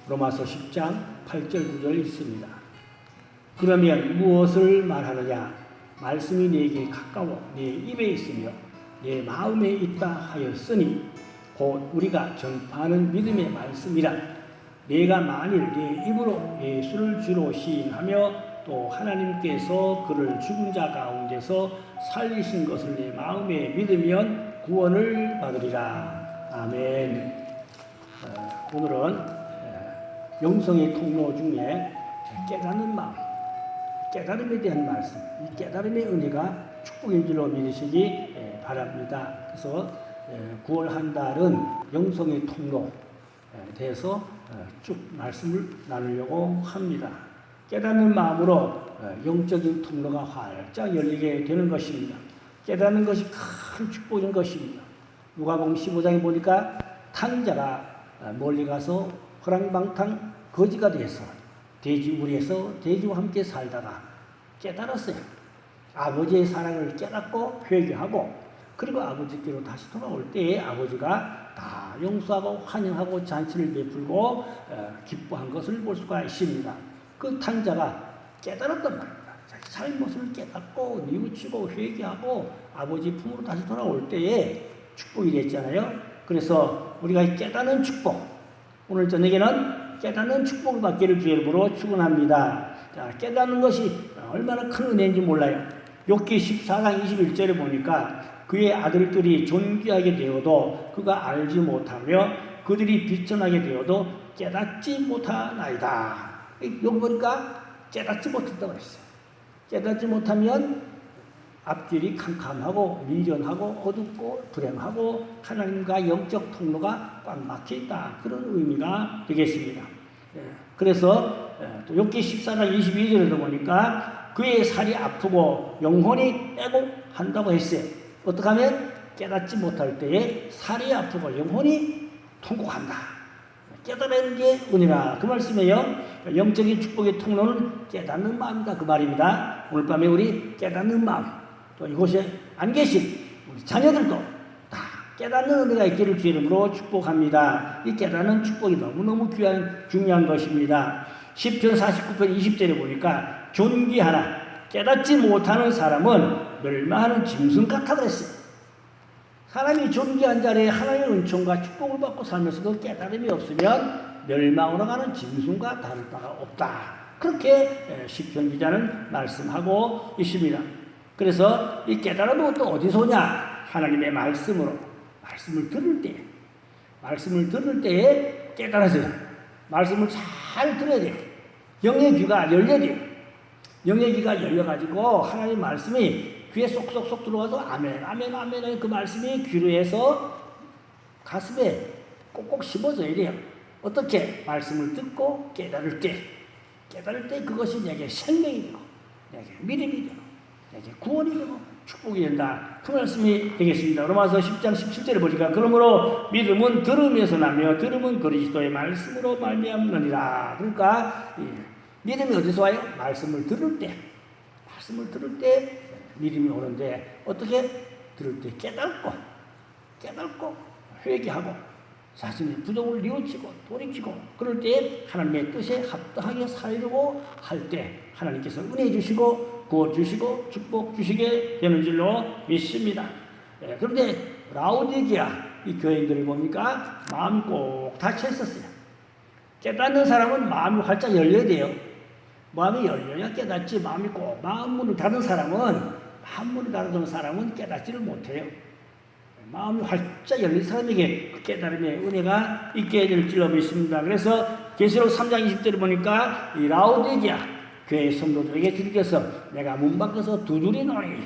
로마서 10장 8절 9절 있습니다. 그러면 무엇을 말하느냐? 말씀이 내게 가까워 내 입에 있으며 내 마음에 있다 하였으니 곧 우리가 전파하는 믿음의 말씀이라. 내가 만일 내 입으로 예수를 주로 시인하며 또 하나님께서 그를 죽은 자 가운데서 살리신 것을 내 마음에 믿으면 구원을 받으리라. 아멘. 오늘은 영성의 통로 중에 깨닫는 마음, 깨달음에 대한 말씀, 이 깨달음의 은혜가 축복인 줄로 믿으시기 바랍니다. 그래서 9월 한 달은 영성의 통로에 대해서 쭉 말씀을 나누려고 합니다. 깨닫는 마음으로 영적인 통로가 활짝 열리게 되는 것입니다. 깨닫는 것이 큰 축복인 것입니다. 누가복음 15장에 보니까 탕자가 멀리 가서 허랑방탕 거지가 돼서 돼지우리에서 돼지와 함께 살다가 깨달았어요. 아버지의 사랑을 깨닫고 회개하고 그리고 아버지께로 다시 돌아올 때에 아버지가 다 용서하고 환영하고 잔치를 베풀고 기뻐한 것을 볼 수가 있습니다. 그 탕자가 깨달았단 말입니다. 자기 잘못을 깨닫고 뉘우치고 회개하고 아버지 품으로 다시 돌아올 때에 축복이 됐잖아요. 그래서 우리가 깨닫는 축복, 오늘 저녁에는 깨닫는 축복을 받기를 주의 이름으로 축원합니다. 자, 깨닫는 것이 얼마나 큰 은혜인지 몰라요. 욥기 14장 21절에 보니까 그의 아들들이 존귀하게 되어도 그가 알지 못하며 그들이 비천하게 되어도 깨닫지 못하나이다. 여기 보니까 깨닫지 못했다고 그랬어요. 깨닫지 못하면 앞길이 캄캄하고 미련하고 어둡고 불행하고 하나님과 영적 통로가 꽉 막혀있다. 그런 의미가 되겠습니다. 그래서 또 욥기 14장 22절에도 보니까 그의 살이 아프고 영혼이 애곡한다고 했어요. 어떻게 하면 깨닫지 못할 때에 살이 아프고 영혼이 통곡한다. 깨달은 게 은혜라. 그 말씀이에요. 영적인 축복의 통로는 깨닫는 마음이다. 그 말입니다. 오늘 밤에 우리 깨닫는 마음, 또 이곳에 안 계신 우리 자녀들도 다 깨닫는 은혜가 있기를 주의 이름으로 축복합니다. 이 깨닫는 축복이 너무너무 중요한 것입니다. 시편 49편 20절에 보니까 존귀하나 깨닫지 못하는 사람은 멸망하는 짐승 같아 그랬어요. 사람이 존귀한 자리에 하나님의 은총과 축복을 받고 살면서도 깨달음이 없으면 멸망으로 가는 짐승과 다를 바가 없다. 그렇게 시편 기자는 말씀하고 있습니다. 그래서 이 깨달음은 또 어디서 오냐? 하나님의 말씀으로. 말씀을 들을 때에 깨달아져요. 말씀을 잘 들어야 돼요. 영의 귀가 열려야 돼요. 영의 귀가 열려가지고 하나님 말씀이 귀에 쏙쏙쏙 들어가서 아멘, 아멘, 아멘 그 말씀이 귀로 해서 가슴에 꼭꼭 씹어져야 돼요. 어떻게? 말씀을 듣고 깨달을 때 그것이 내게 생명이 되고 내게 믿음이 되고 내게 구원이 되고 축복이 된다. 그 말씀이 되겠습니다. 로마서 10장 17절에 보니까 그러므로 믿음은 들으면서 나며 들음은 그리스도의 말씀으로 말미암느니라. 그러니까 믿음이 어디서 와요? 말씀을 들을 때 믿음이 오는데 어떻게? 들을 때 깨닫고 회개하고 자신의 부족을 뉘우치고 돌이키고 그럴 때 하나님의 뜻에 합당하게 살려고 할 때 하나님께서 은혜 주시고 구원 주시고 축복 주시게 되는 줄로 믿습니다. 그런데 라오디게아 이 교인들을 보니까 마음이 꼭 닫혀 있었어요. 깨닫는 사람은 마음이 활짝 열려야 돼요. 마음이 열려야 깨닫지. 마음이 꼭 마음문을 닫은 사람은 깨닫지를 못해요. 마음이 활짝 열린 사람에게 그 깨달음의 은혜가 있게 될 줄로 믿습니다. 그래서 계시록 3장 20절을 보니까 이 라오디게아 교회 성도들에게 주께서 내가 문 밖에서 두드리노니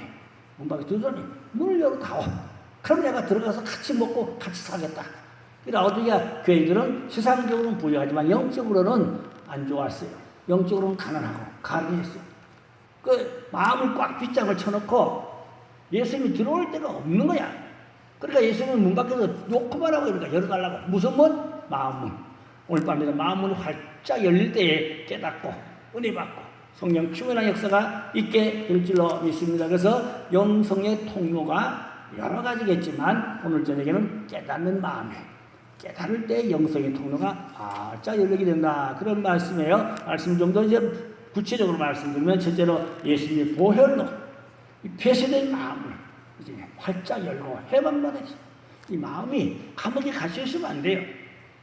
문을 열어다오. 그럼 내가 들어가서 같이 먹고 같이 사겠다. 이 라오디게아 교회들은 세상적으로는 부유하지만 영적으로는 안 좋았어요. 영적으로는 가난하고 가난했어요. 그 마음을 꽉 빗장을 쳐놓고 예수님이 들어올 데가 없는 거야. 그러니까 예수님은 문 밖에서 놓고만 하고 이러니까 열어달라고. 무슨 문? 마음문. 오늘 밤에도 마음문이 활짝 열릴 때에 깨닫고 은혜 받고 성령 충만한 역사가 있게 될 줄로 믿습니다. 그래서 영성의 통로가 여러 가지겠지만 오늘 저녁에는 깨닫는 마음에 깨달을 때 영성의 통로가 활짝 열리게 된다. 그런 말씀이에요. 말씀 좀 더 이제 구체적으로 말씀드리면 첫째로 예수님의 보혈로 이 폐쇄된 마음을 이제 활짝 열고 해방받아야지. 이 마음이 감옥에 갇혀 있으면 안 돼요.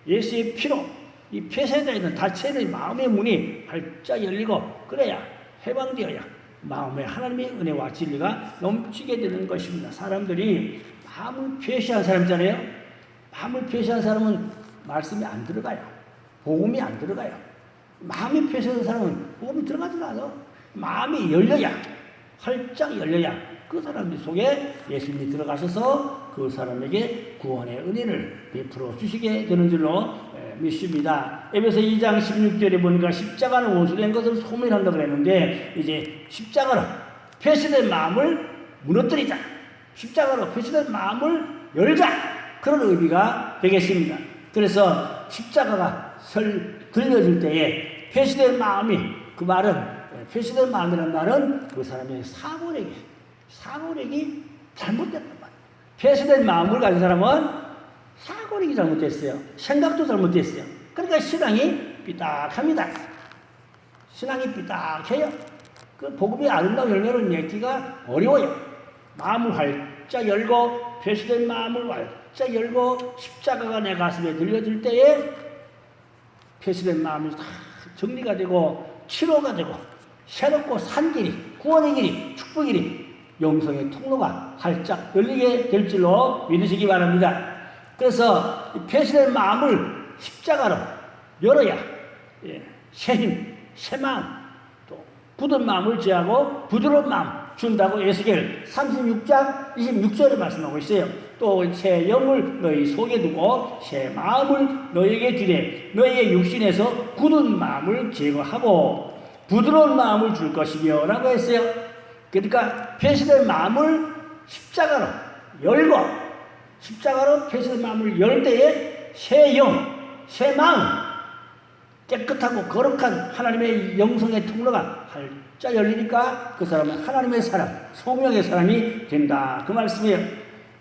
예수의 피로 이 폐쇄되어 있는 닫혀있는 마음의 문이 활짝 열리고 그래야 해방되어야 마음에 하나님의 은혜와 진리가 넘치게 되는 것입니다. 사람들이 마음을 폐쇄한 사람 있잖아요. 마음을 폐쇄한 사람은 말씀이 안 들어가요. 복음이 안 들어가요. 마음이 폐쇄된 사람은 복음이 들어가지 않아. 마음이 열려야, 활짝 열려야 그 사람 속에 예수님이 들어가셔서 그 사람에게 구원의 은혜를 베풀어 주시게 되는 줄로 믿습니다. 에베소 2장 16절에 보니까 십자가는 원수된 것을 소멸한다고 그랬는데 이제 십자가로 폐쇄된 마음을 무너뜨리자. 십자가로 폐쇄된 마음을 열자. 그런 의미가 되겠습니다. 그래서 십자가가 들려질 때에 폐쇄된 마음이 그 말은 폐쇄된 마음이라는 말은 그 사람의 사고력이 잘못됐단 말이에요. 폐쇄된 마음을 가진 사람은 사고력이 잘못됐어요. 생각도 잘못됐어요. 그러니까 신앙이 삐딱합니다. 신앙이 삐딱해요. 그 복음의 아름다운 열매를 맺기가 어려워요. 마음을 활짝 열고 폐쇄된 마음을 활짝 열고 십자가가 내 가슴에 들려질 때에 폐쇄된 마음이 다 정리가 되고 치료가 되고 새롭고 산 길이 구원의 길이 축복의 길이 영성의 통로가 활짝 열리게 될 줄로 믿으시기 바랍니다. 그래서 폐쇄된 마음을 십자가로 열어야 새 힘, 새 마음, 또 굳은 마음을 제하고 부드러운 마음 준다고 에스겔 36장 26절에 말씀하고 있어요. 또 새 영을 너희 속에 두고 새 마음을 너희에게 주되 너희의 육신에서 굳은 마음을 제거하고 부드러운 마음을 줄 것이며 라고 했어요. 그러니까 폐쇄된 마음을 십자가로 열고 십자가로 폐쇄된 마음을 열 때에 새 영, 새 마음 깨끗하고 거룩한 하나님의 영성의 통로가 활짝 열리니까 그 사람은 하나님의 사람, 성령의 사람이 된다. 그 말씀이에요.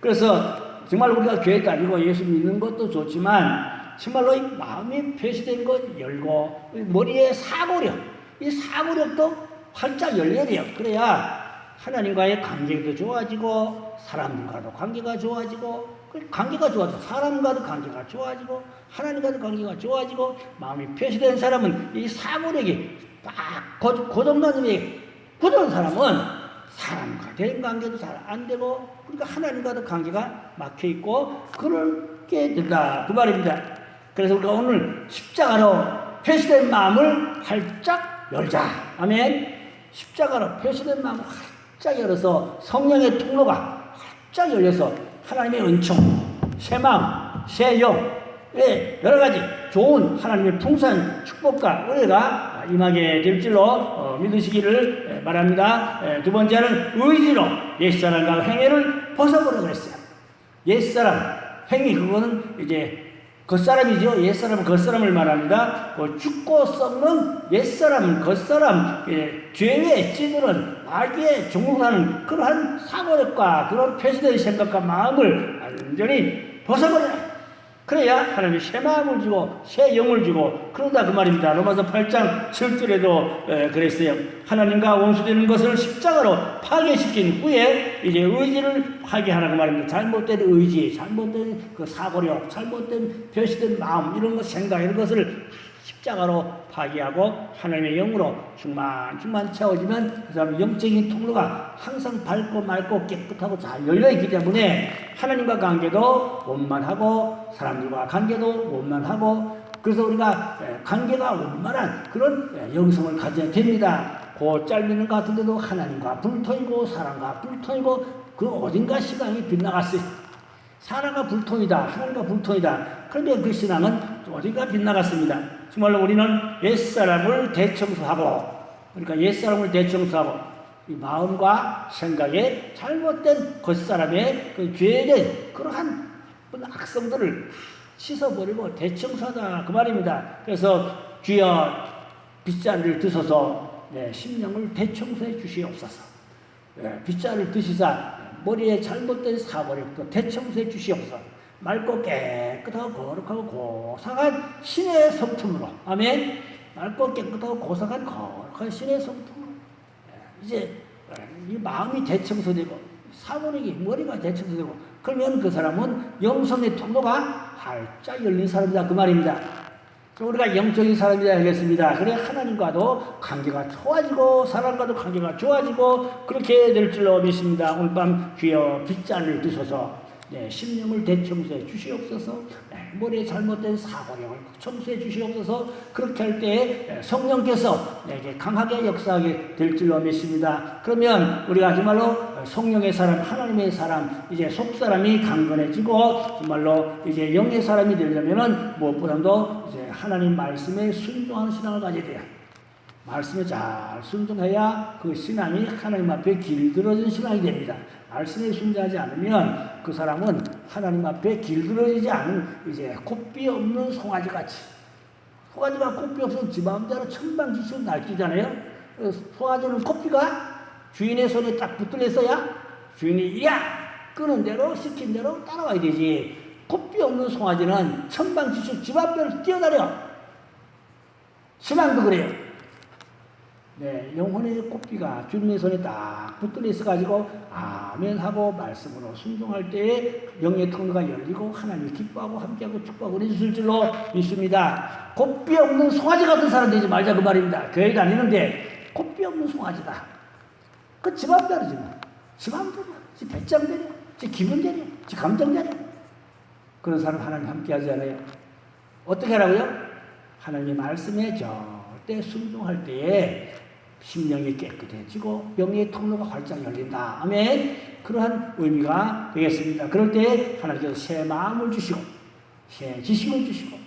그래서 정말 우리가 교회 다니고 예수 믿는 것도 좋지만 정말로 이 마음이 폐쇄된 것 열고 머리에 사고력, 이 사고력도 활짝 열려야 돼요. 그래야 하나님과의 관계도 좋아지고 사람들과도 관계가 좋아지고 관계가 좋아지고 사람과도 관계가 좋아지고 하나님과도 관계가 좋아지고 마음이 폐쇄된 사람은 이 사고력이 딱 고정관념이 굳은 사람은 사람과 대인 관계도 잘 안 되고 그러니까 하나님과도 관계가 막혀 있고 그렇게 된다 그 말입니다. 그래서 우리가 오늘 십자가로 폐쇄된 마음을 활짝 열자. 아멘. 십자가로 폐쇄된 마음을 활짝 열어서 성령의 통로가 활짝 열려서 하나님의 은총, 새 마음, 새 영, 여러 가지 좋은 하나님의 풍성한 축복과 은혜가 임하게 될 줄로 믿으시기를 바랍니다. 두 번째는 의지로 옛사람과 행위를 벗어보라 그랬어요. 옛사람, 행위 그거는 이제 겉사람이죠. 옛사람은 겉사람을 말합니다. 죽고 썩는 옛사람, 겉사람, 죄에 찌들은 마귀에 종속하는 그러한 사고력과 그런 폐쇄된 생각과 마음을 완전히 벗어버려라. 그래야 하나님이 새 마음을 주고 새 영을 주고 그런다 그 말입니다. 로마서 8장 7절에도 그랬어요. 하나님과 원수되는 것을 십자가로 파괴시킨 후에 이제 의지를 파괴하라 그 말입니다. 잘못된 의지, 잘못된 그 사고력, 잘못된 폐쇄된 마음 이런 것 생각 이런 것을 십자가로 파괴하고 하나님의 영으로 충만 채워지면 그 사람 영적인 통로가 항상 밝고 맑고 깨끗하고 잘 열려있기 때문에 하나님과 관계도 원만하고 사람들과 관계도 원만하고 그래서 우리가 관계가 원만한 그런 영성을 가져야 됩니다. 그 짧은 것 같은데도 하나님과 불통이고 사람과 불통이고 그 어딘가 시간이 빗나갔어요. 사람과 불통이다. 하나님과 불통이다. 그런데 그 신앙은 어딘가 빗나갔습니다. 정말로 우리는 옛사람을 대청소하고 그러니까 옛사람을 대청소하고 이 마음과 생각에 잘못된 겉사람의 그 죄된 그러한 악성들을 씻어버리고 대청소하다 그 말입니다. 그래서 주여 빗자루를 드셔서 심령을 대청소해 주시옵소서. 빗자루를 드시사 머리에 잘못된 사고력도 대청소해 주시옵소서. 맑고 깨끗하고 거룩하고 고상한 신의 성품으로, 아멘. 맑고 깨끗하고 고상한 거룩한 신의 성품으로 이제 이 마음이 대청소되고 사고력이 머리가 대청소되고, 그러면 그 사람은 영성의 통로가 활짝 열린 사람이다 그 말입니다. 우리가 영적인 사람이라 하겠습니다. 그래 하나님과도 관계가 좋아지고 사람과도 관계가 좋아지고 그렇게 될 줄로 믿습니다. 오늘 밤 귀여 빗잔을 드셔서 심령을 대청소해 주시옵소서. 머리에 잘못된 사고력을 청소해 주시옵소서. 그렇게 할 때 성령께서 내게 강하게 역사하게 될 줄로 믿습니다. 그러면 우리가 정말로 성령의 사람, 하나님의 사람, 이제 속사람이 강건해지고 정말로 이제 영의 사람이 되려면은 무엇보다도 이제 하나님 말씀에 순종하는 신앙을 가져야 돼요. 말씀에 잘 순종해야 그 신앙이 하나님 앞에 길들어진 신앙이 됩니다. 말씀에 순종하지 않으면 그 사람은 하나님 앞에 길들어지지 않은 이제 곱비 없는 송아지 같이, 송아지가 곱비 없으면 지 마음대로 천방지축 날뛰잖아요. 송아지는 곱비가 주인의 손에 딱 붙들렸어야 주인이 야 끄는 대로 시킨 대로 따라와야 되지. 곱비 없는 송아지는 천방지축 집 앞을 뛰어다녀. 신앙도 그래요. 영혼의 곱비가 주님의 손에 딱 붙들려 있어가지고 아멘 하고 말씀으로 순종할 때에 영의 통로가 열리고 하나님이 기뻐하고 함께하고 축복하고 해주실 줄로 믿습니다. 곱비 없는 송아지 같은 사람 되지 말자 그 말입니다. 교회 다니는데 곱비 없는 송아지다. 그 집 앞대로지 뭐. 집 앞대로, 지 배짱대로, 지 기분대로, 지 감정대로. 그런 사람 하나님 함께하지 않아요. 어떻게 하라고요? 하나님의 말씀에 절대 순종할 때에 심령이 깨끗해지고 영의 통로가 활짝 열린다. 아멘. 그러한 의미가 되겠습니다. 그럴 때 하나님께서 새 마음을 주시고 새 지식을 주시고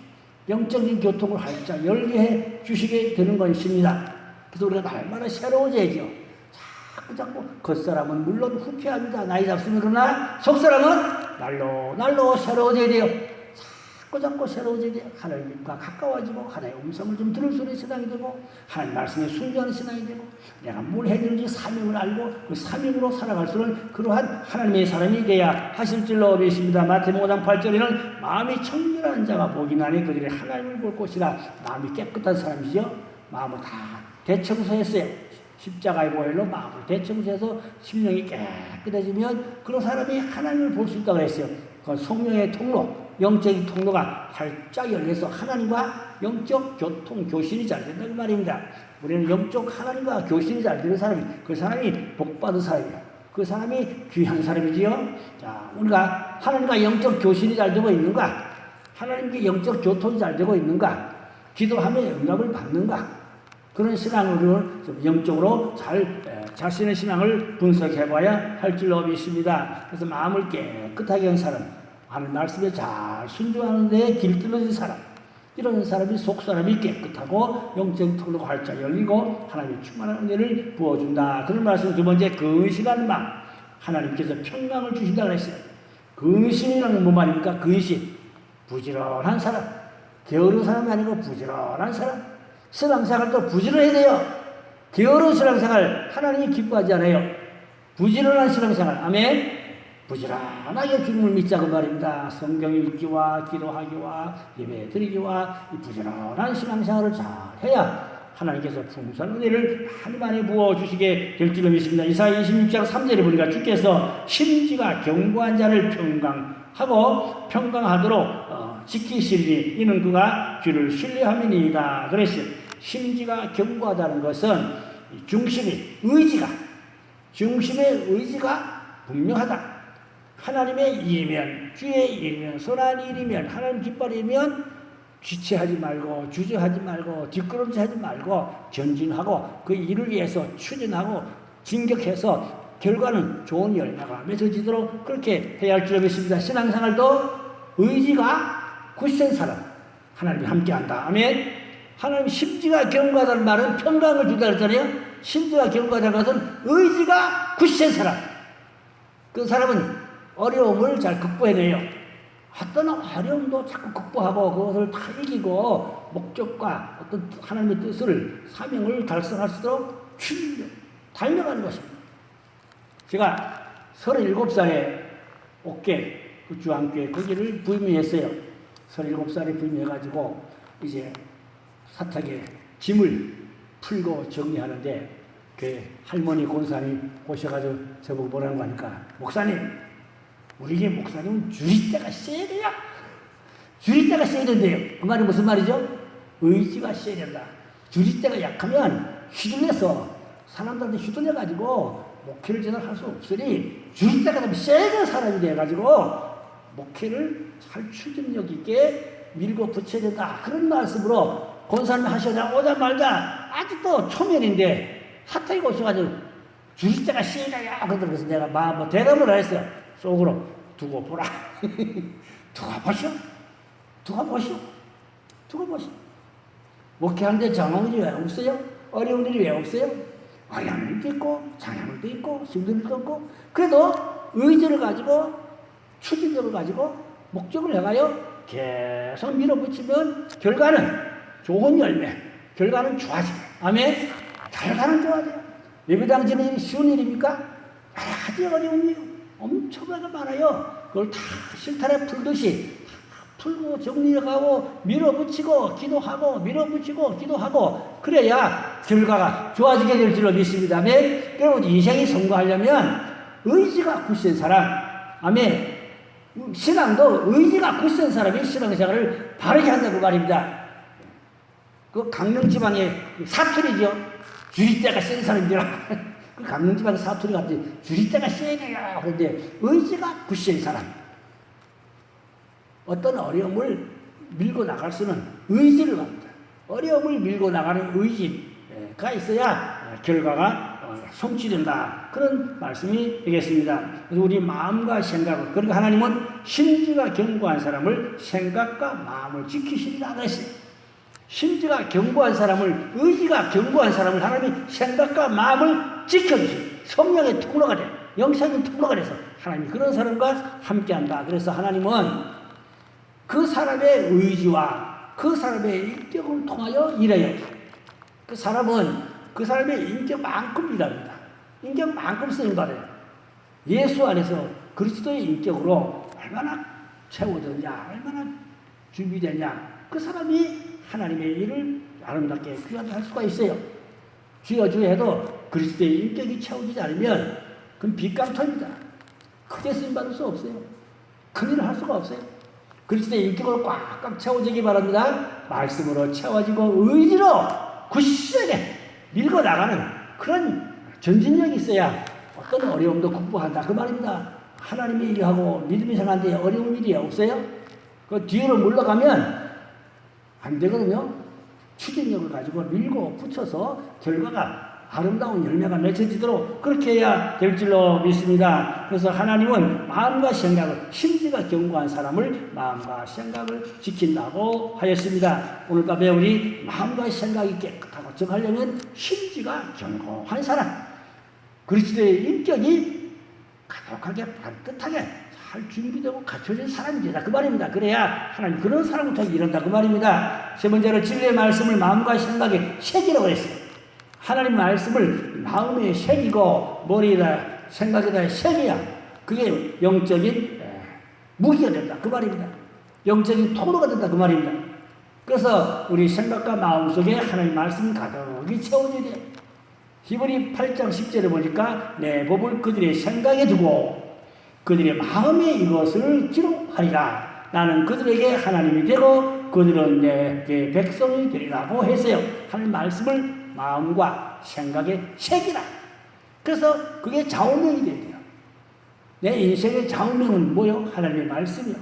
영적인 교통을 활짝 열게 해 주시게 되는 것입니다. 그래서 우리가 날마다 새로워져야죠. 자꾸 겉사람은 물론 후쾌합니다. 나이 잡수면. 그러나 속사람은 날로 새로워져야 돼요. 자꾸 새로워져야 돼요. 하나님과 가까워지고 하나님의 음성을 좀 들을 수 있는 신앙이 되고 하나님 말씀에 순종하는 신앙이 되고 내가 뭘 해드는지 사명을 알고 그 사명으로 살아갈 수 있는 그러한 하나님의 사람이 되어야 하실 줄로 믿습니다. 마태복음 5장 8절에는 마음이 청결한 자가 복이 나니 그들이 하나님을 볼 것이라. 마음이 깨끗한 사람이죠. 마음을 다 대청소했어요. 십자가의 보혈로 마음을 대청소해서 심령이 깨끗해지면 그런 사람이 하나님을 볼 수 있다고 했어요. 그 성령의 통로, 영적인 통로가 활짝 열려서 하나님과 영적 교통, 교신이 잘 된다 그 말입니다. 우리는 영적 하나님과 교신이 잘 되는 사람이, 그 사람이 복받은 사람이에요. 그 사람이 귀한 사람이지요. 자, 우리가 하나님과 영적 교신이 잘 되고 있는가? 하나님께 영적 교통이 잘 되고 있는가? 기도하며 응답을 받는가? 그런 신앙으로 영적으로 자신의 신앙을 분석해봐야 할 줄로 믿습니다. 그래서 마음을 깨끗하게 한 사람, 하나님 말씀에 잘 순종하는 데에 길들여진 사람, 이런 사람이 속사람이 깨끗하고 영적인 통로가 활짝 열리고 하나님의 충만한 은혜를 부어준다. 그런 말씀. 두 번째, 근신한 마음. 하나님께서 평강을 주신다고 그랬어요. 근신이라는 건 뭐 말입니까? 근신, 부지런한 사람, 게으른 사람이 아니고 부지런한 사람. 신앙생활도 부지런해야 돼요. 게으른 신앙생활 하나님이 기뻐하지 않아요. 부지런한 신앙생활, 아멘. 부지런하게 주님을 믿자 그 말입니다. 성경 읽기와 기도하기와 예배 드리기와 이 부지런한 신앙생활을 잘 해야 하나님께서 풍성한 은혜를 하나님 안에 부어주시게 될 줄로 믿습니다. 이사야 26장 3절에 보니까 주께서 심지가 견고한 자를 평강하도록 지키시리니 이는 그가 주를 신뢰함이니이다. 그랬어요. 심지가 견고하다는 것은 중심의 의지가 분명하다. 하나님의 일이면, 주의 일이면, 선한 일이면, 하나님 깃발이면 지체하지 말고, 주저하지 말고, 뒷걸음질하지 말고 전진하고 그 일을 위해서 추진하고 진격해서 결과는 좋은 열매가 맺어지도록 그렇게 해야 할 줄 믿습니다. 신앙생활도 의지가 굳센 사람, 하나님이 함께한다. 아멘. 하나님 심지가 견고하다는 말은 평강을 주다 그랬잖아요. 심지가 견고하다는 것은 의지가 굳센 사람. 그 사람은 어려움을 잘 극복해내요. 어떤 어려움도 자꾸 극복하고 그것을 다 이기고 목적과 어떤 하나님의 뜻을, 사명을 달성할 수 있도록 달려가는 것입니다. 제가 37살에 어깨 주안교회 거기를 부임했어요. 37살에 부임해가지고 이제 사탁에 짐을 풀고 정리하는데 그 할머니 권사님 오셔가지고 저보고 뭐라는 거 하니까 목사님 우리에게 목사님은 주리때가 세야 돼요. 주리때가 세야 된대요. 그 말이 무슨 말이죠? 의지가 세야 된다. 주리때가 약하면 휘둘려서 사람들한테 휘둘려가지고 목회를 제대로 할 수 없으니 주리때가 좀 세게 사람이 돼가지고 목회를 잘 추진력 있게 밀고 붙여야 된다. 그런 말씀으로 권사님 하셔야 오자 말자 아직도 초면인데 사탁이 오셔가지고 주리때가 세다야. 그래서 내가 뭐 대답을 안 했어요. 속으로 두고 보라. 두고 보시오. 두고 보시오. 두고 보시오. 목회하는데 정황이 왜 없어요? 어려운 일이 왜 없어요? 어려운 일도 있고 장애물 일도 있고 힘든 일도 있고 그래도 의지를 가지고 추진력을 가지고 목적을 향하여 계속 밀어붙이면 결과는 좋은 열매, 결과는 좋아져요. 아멘? 결과는 좋아져요. 예배당 지는 일이 쉬운 일입니까? 아주 어려운 일 엄청나게 많아요. 그걸 다 실타래 풀듯이 풀고 정리하고 밀어붙이고 기도하고 밀어붙이고 기도하고 그래야 결과가 좋아지게 될 줄로 믿습니다. 아멘. 여러분 인생이 성공하려면 의지가 굳센 사람, 아멘. 신앙도 의지가 굳센 사람이 신앙생활을 바르게 한다고 말입니다. 그 강릉지방의 사투리죠. 주리때가 센 사람이라. 그 강릉지방 사투리 같은 주리때가 세야 돼요. 그런데 의지가 굳센 사람. 어떤 어려움을 밀고 나갈 수는 의지를 합니다. 어려움을 밀고 나가는 의지가 있어야 결과가 성취된다. 그런 말씀이 되겠습니다. 그래서 우리 마음과 생각을, 그러니까 하나님은 심지가 견고한 사람을 생각과 마음을 지키시리라 그랬어요. 심지가 견고한 사람을, 의지가 견고한 사람을 하나님이 생각과 마음을 지켜주세요. 성령의 통로가 돼. 영성의 통로가 돼서 하나님이 그런 사람과 함께한다. 그래서 하나님은 그 사람의 의지와 그 사람의 인격을 통하여 일해요. 그 사람은 그 사람의 인격만큼 일합니다. 인격만큼 쓰임받아요. 예수 안에서 그리스도의 인격으로 얼마나 채워졌냐, 얼마나 준비되냐, 그 사람이 하나님의 일을 아름답게 귀하게 할 수가 있어요. 주여 해도 그리스도의 인격이 채워지지 않으면 그건 빗감터입니다. 크게 쓰임받을 수 없어요. 큰 일을 할 수가 없어요. 그리스도의 인격으로 꽉꽉 채워지기 바랍니다. 말씀으로 채워지고 의지로 굳세게 밀고 나가는 그런 전진력이 있어야 어떤 어려움도 극복한다. 그 말입니다. 하나님의 일하고 믿음이 생활하는데 어려운 일이 없어요? 그 뒤로 물러가면 안 되거든요. 추진력을 가지고 밀고 붙여서 결과가 아름다운 열매가 맺혀지도록 그렇게 해야 될 줄로 믿습니다. 그래서 하나님은 마음과 생각을, 심지가 견고한 사람을 마음과 생각을 지킨다고 하였습니다. 오늘 밤에 우리 마음과 생각이 깨끗하고 정하려면 심지가 견고한 사람, 그리스도의 인격이 가득하게 반듯하게 잘 준비되고 갖춰진 사람이 되다. 그 말입니다. 그래야 하나님 그런 사람을 통해 이룬다. 그 말입니다. 세 번째로 진리의 말씀을 마음과 생각에 새기라고 했어요. 하나님 말씀을 마음에 새기고 머리에다 생각에다 새겨야 그게 영적인 무기가 된다. 그 말입니다. 영적인 통로가 된다. 그 말입니다. 그래서 우리 생각과 마음 속에 하나님 말씀이 가득히 채워져야 돼. 히브리 8장 10절에 보니까 내 법을 그들의 생각에 두고 그들의 마음에 이것을 기록하리라. 나는 그들에게 하나님이 되고 그들은 내 백성이 되리라고 했어요. 하나님 말씀을 마음과 생각에 새기라. 그래서 그게 좌우명이 돼야 돼요. 내 인생의 좌우명은 뭐요? 하나님의 말씀이요.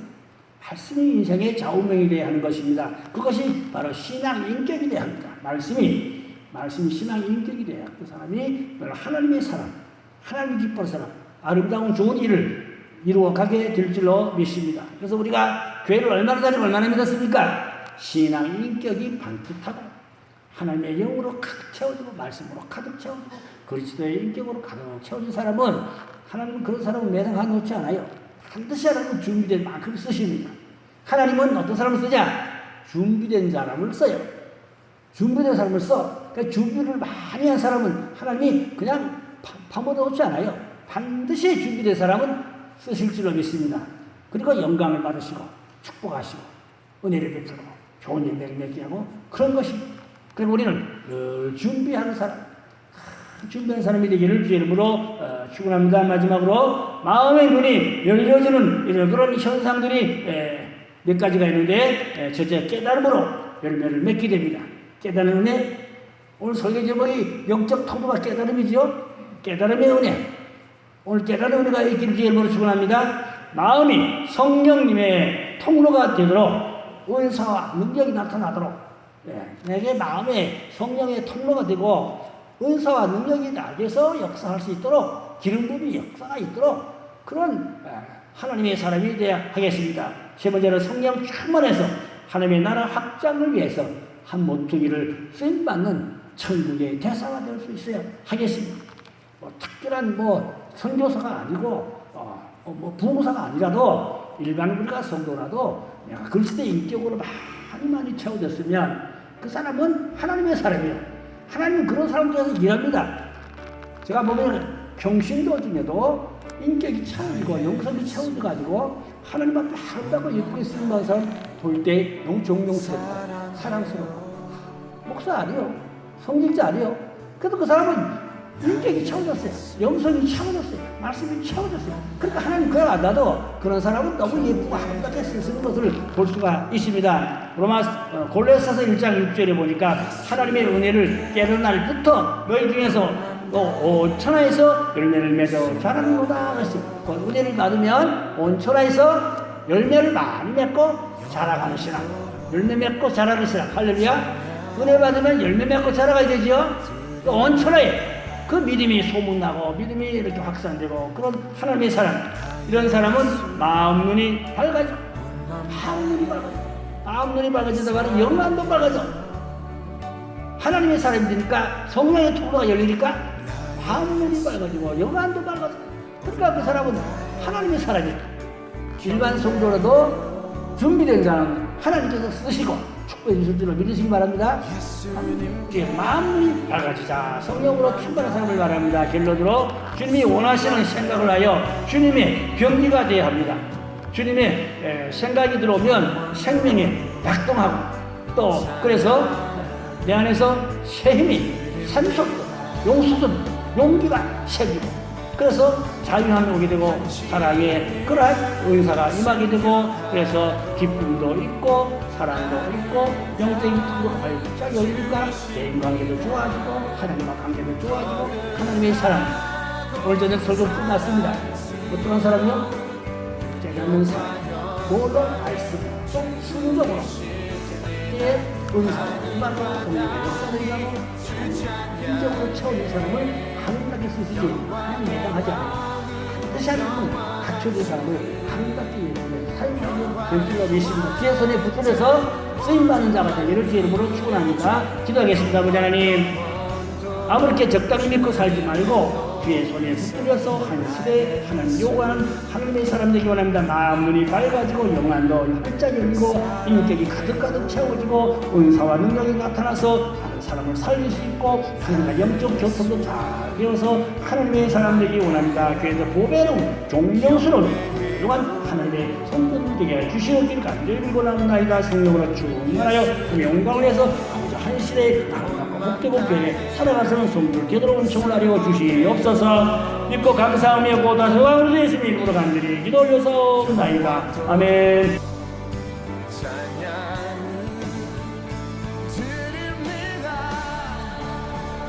말씀이 인생의 좌우명이 되어야 하는 것입니다. 그것이 바로 신앙 인격이 되어야 합니다. 말씀이 신앙 인격이 돼야 그 사람이 바로 하나님의 사람, 하나님을 기뻐하는 사람, 아름다운 좋은 일을 이루어 가게 될 줄로 믿습니다. 그래서 우리가 교회를 얼마나 다니고 얼마나 믿었습니까? 신앙 인격이 반듯하고 하나님의 영으로 가득 채워지고 말씀으로 가득 채워지고 그리스도의 인격으로 가득 채워진 사람은 하나님은 그런 사람을 매장 놓지 않아요. 반드시 하나님은 준비된 만큼 쓰십니다. 하나님은 어떤 사람을 쓰냐? 준비된 사람을 써요. 준비된 사람을 써. 그러니까 준비를 많이 한 사람은 하나님이 그냥 파묻어 놓지 않아요. 반드시 준비된 사람은 쓰실 줄로 믿습니다. 그리고 영광을 받으시고 축복하시고 은혜를 베풀고 좋은 일들을 맺게 하고 그런 것입니다. 그리고 우리는 늘 준비하는 사람, 준비하는 사람이 되기를 주의 이름으로 축원합니다. 마지막으로 마음의 눈이 열려지는 이런 그런 현상들이 몇 가지가 있는데 첫째 깨달음으로 열매를 맺게 됩니다. 깨달은 은혜, 오늘 설교 제목이 영적 통로가 깨달음이죠. 깨달음의 은혜, 오늘 깨달은 은혜가 있기를 주의 이름으로 축원합니다. 마음이 성령님의 통로가 되도록 은사와 능력이 나타나도록 내게 마음에 성령의 통로가 되고 은사와 능력이 나에게서 역사할 수 있도록 기름 부음이 역사가 있도록 그런 하나님의 사람이 되어야 하겠습니다. 세 번째는 성령 충만해서 하나님의 나라 확장을 위해서 한 모퉁이를 쓰임받는 천국의 대사가 될 수 있어야 하겠습니다. 특별한 선교사가 아니고 부모사가 아니라도 일반 우리가 성도라도 내가 그리스도의 인격으로 많이 채워졌으면 그 사람은 하나님의 사람이에요. 하나님은 그런 사람 중에서 일합니다. 제가 보면 평신도 중에도 인격이 채워지고 영성이 채워져가지고 하나님 앞에 아름답고 예쁘게 쓰는 사람 볼 때 너무 존경스럽고 사랑스럽고 목사 아니요, 성직자 아니요. 그래도 그 사람은 인격이 채워졌어요. 영성이 채워졌어요. 말씀이 채워졌어요. 그러니까 하나님 그걸 안 놔도 그런 사람은 너무 예쁘고 아름답게 쓰는 것을 볼 수가 있습니다. 골로새서 1장 6절에 보니까 하나님의 은혜를 깨는 날부터 너희 중에서 온 천하에서 열매를 맺어 자라는구나 그랬어요. 그 은혜를 받으면 온 천하에서 열매를 많이 맺고 자라가는 신앙, 열매 맺고 자라는 신앙. 할렐루야. 은혜 받으면 열매 맺고 자라가야 되죠. 온 천하에 그 믿음이 소문나고 믿음이 이렇게 확산되고 그런 하나님의 사람, 이런 사람은 마음 눈이 밝아져. 마음 눈이 밝아지다가는 영안도 밝아져. 하나님의 사람이 되니까 성령의 통로가 열리니까 마음 눈이 밝아지고 영안도 밝아져. 그러니까 그 사람은 하나님의 사람이다. 일반 성도라도 준비된 자는 하나님께서 쓰시고 축복해 주실 줄을 믿으시기 바랍니다. 마음이 밝아지자 성령으로 충만한 사람을 바랍니다. 결론으로 주님이 원하시는 생각을 하여 주님의 병기가 되어야 합니다. 주님의 생각이 들어오면 생명이 작동하고 또 그래서 내 안에서 새 힘이 샘솟고 용수든 용기가 생기고 그래서 자유함이 오게 되고 사랑에 그러한 은사가 임하게 되고 그래서 기쁨도 있고 사랑도 있고 영적인 통로가 활짝 열리니까 대인관계도 좋아지고 하나님과 관계도 좋아지고 하나님의 사랑. 오늘 저녁 설교 끝났습니다. 어떤 사람이요? 깨닫는 사람, 모든 말씀, 또 순종으로 제 은사가 임하고 성령의 역사를 임하고 인적으로 채워진 사람을 아름답게 쓰시지 하나님 예정하지 않아요. 반드시 하나님은 갖춰진 사람을 아름답게 사용하는 될 줄로 믿습니다. 주의 손에 붙들어서 쓰임받는 자가 되기를 주의 이름으로 축원합니다. 기도하겠습니다. 아버지 하나님, 아무렇게 적당히 믿고 살지 말고 주의 손에 붙들려서 한 시대에 하나님 요구하는 하나님의 사람 되기 원합니다. 마음 눈이 밝아지고 영안도 활짝 열리고 인격이 가득가득 채워지고 은사와 능력이 나타나서 다른 사람을 살릴 수 있고 하나님과 영적 교통도 잘 되어서 하나님의 사람 되기 원합니다. 그래서 보배로운 존경스러운 또한 하나님의 성도들 되게 주시옵기를 간절히 빌고나옵나이다. 성령으로 충만하여 그 영광을 해서 한 시대에 아름답고 복되고 교회에 살아가서는 성도를 되도록 은총을 하려 주시옵소서. 믿고 감사하며 고다서와 우리 예수님 이름으로 간절히 기도 올려서 나이다. 아멘.